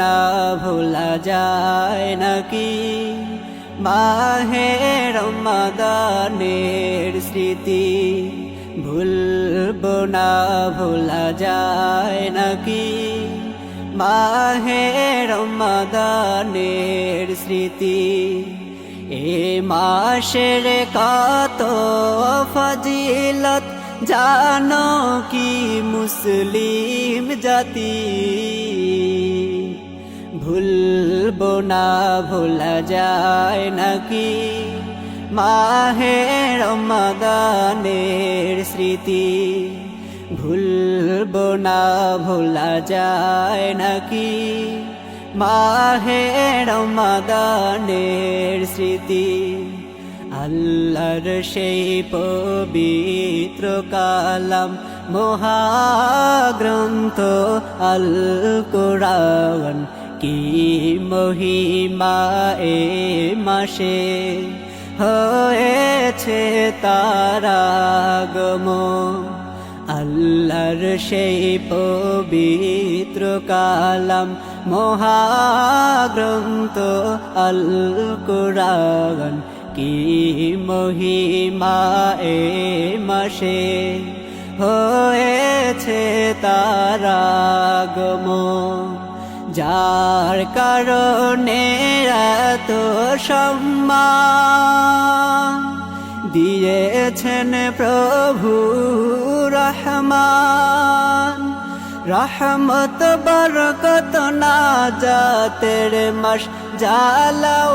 না ভোলা যায় নাকি মাহে রমাদানের স্মৃতি, ভুলবো না ভোলা যায় নাকি মাহে রমাদানের স্মৃতি। এ মাসের কত ফজিলত জানো কি মুসলিম জাতি, ভুলবো না ভোলা যায় নাকি মাহে রমাদানের স্মৃতি, ভুলবো না ভোলা যায় নাকি মাহে রমাদানের স্মৃতি। আল্লাহর সেই পবিত্র কালাম মহাগ্রন্থ আল কোরআন, কি মহিমা এ মাসে হয়েছে তার আগমন। আল্লাহর সেই পবিত্র কালাম মহাগ্রন্থ আল কোরআন, কি মহিমা এ মাসে হয়েছে তার আগমন। যার কারণে এত সম্মান দিয়েছেন প্রভু রহমান, রহমত বরকত নাজাতের মাস জ্বালাও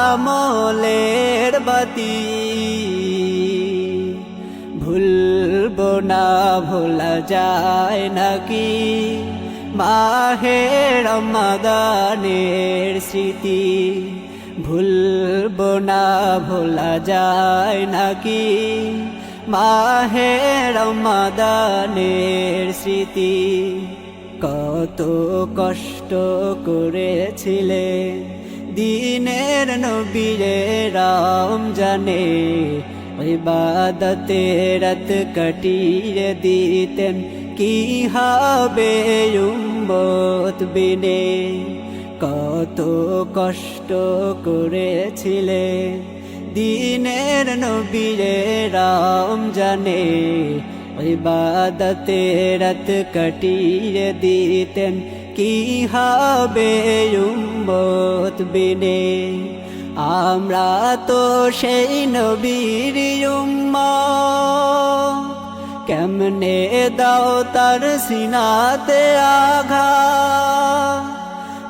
আমলের বাতি, ভুলবো না ভোলা যায় নাকি মাহে রমাদানের স্মৃতি, ভুলবো না ভোলা যায় নাকি মাহে রমাদানের স্মৃতি। কত কষ্ট করেছিলে দিনের নবীরে রমজানে, ইবাদতে রাত কাটিয়ে দিতেন কি হবে উম্মত বিনে। কত কষ্ট করেছিলে দিনের নবীরে রমজানে, ইবাদতে রাত কাটিয়ে দিতেন কি হবে উম্মত বিনে। আমরা তো সেই নবীর উম্মত, কেমনে দাও তার সিনাতে আঘাত,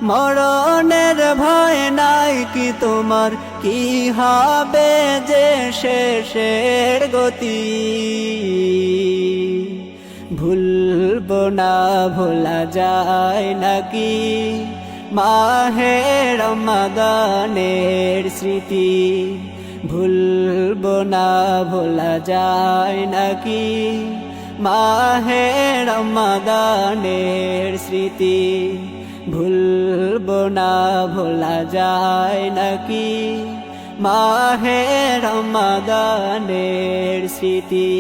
মরণের ভয় নাই কি তোমার, কি হবে যে শেষের গতি, ভুলবো না ভোলা যায় নাকি মাহে রমাদানের স্মৃতি, ভুলবো না ভোলা যায় নাকি মাহে রমাদানের স্মৃতি, ভুলবো না ভোলা যায় নাকি মাহে রমাদানের স্মৃতি।